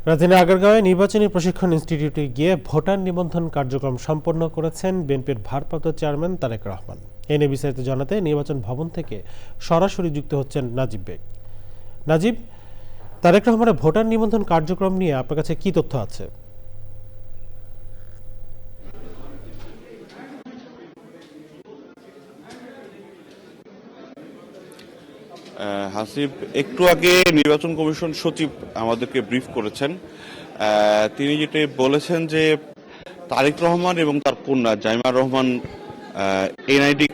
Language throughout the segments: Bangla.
রাজধানী আগারগাঁওয়ে নির্বাচনী প্রশিক্ষণ ইনস্টিটিউটে গিয়ে ভোটার নিবন্ধন কার্যক্রম সম্পন্ন করেছেন বিএনপির ভারপ্রাপ্ত চেয়ারম্যান তারেক রহমান। এ নিয়ে বিস্তারিত জানাতে নির্বাচন ভবন থেকে সরাসরি যুক্ত হচ্ছেন নাজিব বেগ। নাজিব, তারেক রহমানের ভোটার নিবন্ধন কার্যক্রম নিয়ে আপনার কাছে কি তথ্য আছে? হাসিব, একটু আগে নির্বাচন কমিশন সচিব আমাদেরকে ব্রিফ করেছেন। তিনি যেটা বলেছেন যে তারেক রহমান এবং তার কন্যা জাইমা রহমান এনআইডি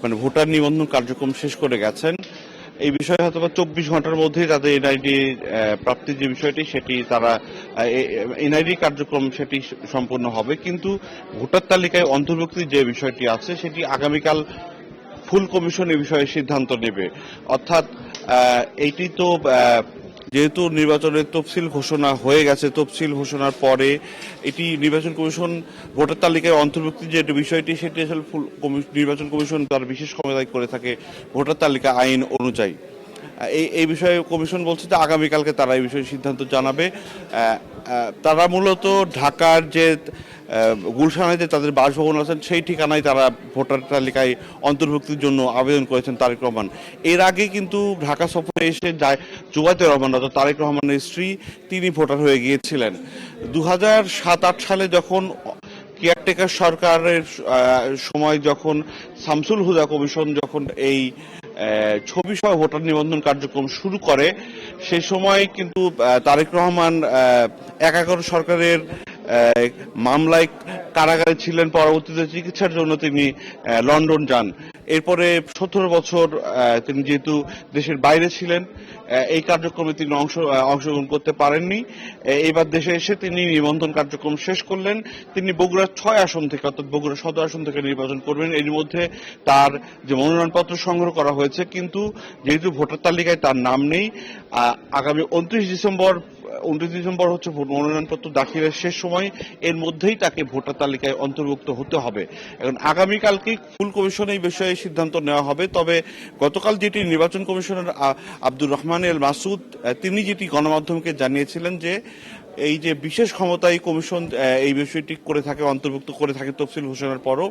মানে ভোটার নিবন্ধন কার্যক্রম শেষ করে গেছেন। এই বিষয়ে হয়তো 24 ঘন্টার মধ্যেই তাদের এনআইডি প্রাপ্তির যে বিষয়টি সেটি তারা এনআইডি কার্যক্রম সেটি সম্পন্ন হবে, কিন্তু ভোটার তালিকায় অন্তর্ভুক্তির যে বিষয়টি আছে সেটি আগামীকাল ফুল কমিশন এই বিষয়ে সিদ্ধান্ত নেবে। অর্থাৎ এইটি তো যেহেতু নির্বাচনের তফসিল ঘোষণা হয়ে গেছে, তফসিল ঘোষণার পরে এটি নির্বাচন কমিশন ভোটার তালিকায় অন্তর্ভুক্তি যে বিষয়টি সেটি আসলে ফুল নির্বাচন কমিশন তার বিশেষ ক্ষমতায় করে থাকে ভোটার তালিকা আইন অনুযায়ী। এই বিষয়ে কমিশন বলছে যে আগামীকালকে তারা এই বিষয়ে সিদ্ধান্ত জানাবে। তারা মূলত ঢাকার যে গুলশানে যে তাদের বাসভবন আছেন সেই ঠিকানায় তারা ভোটার তালিকায় অন্তর্ভুক্তির জন্য আবেদন করেছেন তারেক রহমান। এর আগে কিন্তু ঢাকা সফরে এসে জুবাইর রহমান অর্থাৎ তারেক রহমানের স্ত্রী তিনি ভোটার হয়ে গিয়েছিলেন। 2007-08 সালে যখন কেয়ারটেকার সরকারের সময় যখন শামসুল হুদা কমিশন যখন এই ছবি সহ ভোটার নিবন্ধন কার্যক্রম শুরু করে, সেই সময় কিন্তু তারেক রহমান 11 সরকারের মামলায় কারাগারে ছিলেন। পরবর্তীতে চিকিৎসার জন্য তিনি লন্ডন যান। এরপরে 17 বছর তিনি যেহেতু দেশের বাইরে ছিলেন, এই কার্যক্রমে তিনি অংশগ্রহণ করতে পারেননি। এবার দেশে এসে তিনি নিবন্ধন কার্যক্রম শেষ করলেন। তিনি বগুড়া 6 আসন থেকে অর্থাৎ বগুড়া সদর আসন থেকে নির্বাচন করবেন। এর মধ্যে তার যে মনোনয়নপত্র সংগ্রহ করা হয়েছে, কিন্তু যেহেতু ভোটার তালিকায় তার নাম নেই, আগামী 29 ডিসেম্বর হচ্ছে মনোনয়নপত্র দাখিলের শেষ সময়। এর মধ্যেই তাকে ভোটার তালিকায় অন্তর্ভুক্ত হতে হবে। এখন আগামীকালকে ফুল কমিশনে এই বিষয়ে সিদ্ধান্ত নেওয়া হবে। তবে গতকাল যেটি নির্বাচন কমিশনার আব্দুর রহমান এল মাসুদ তিনি যেটি গণমাধ্যমকে জানিয়েছিলেন যে এই যে বিশেষ ক্ষমতায় কমিশন এই বিষয়টি করে থাকে, অন্তর্ভুক্ত করে থাকে তফসিল ঘোষণার পরও,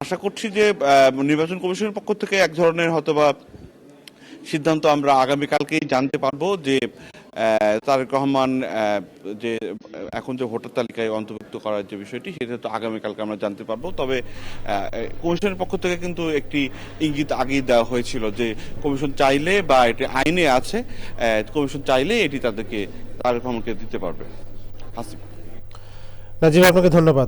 আশা করছি যে নির্বাচন কমিশনের পক্ষ থেকে এক ধরনের হয়তোবা সিদ্ধান্ত আমরা আগামীকালকেই জানতে পারবো যে তারেক রহমান যে এখন যে ভোটার তালিকায় অন্তর্ভুক্ত করার যে বিষয়টি সেটা তো আগামীকালকে আমরা জানতে পারবো। তবে কমিশনের পক্ষ থেকে কিন্তু একটি ইঙ্গিত আগেই দেওয়া হয়েছিল যে কমিশন চাইলে বা এটি আইনে আছে, কমিশন চাইলে এটি তাদেরকে তারেক রহমানকে দিতে পারবে। হাসিব। নাজিব, আপনাকে ধন্যবাদ।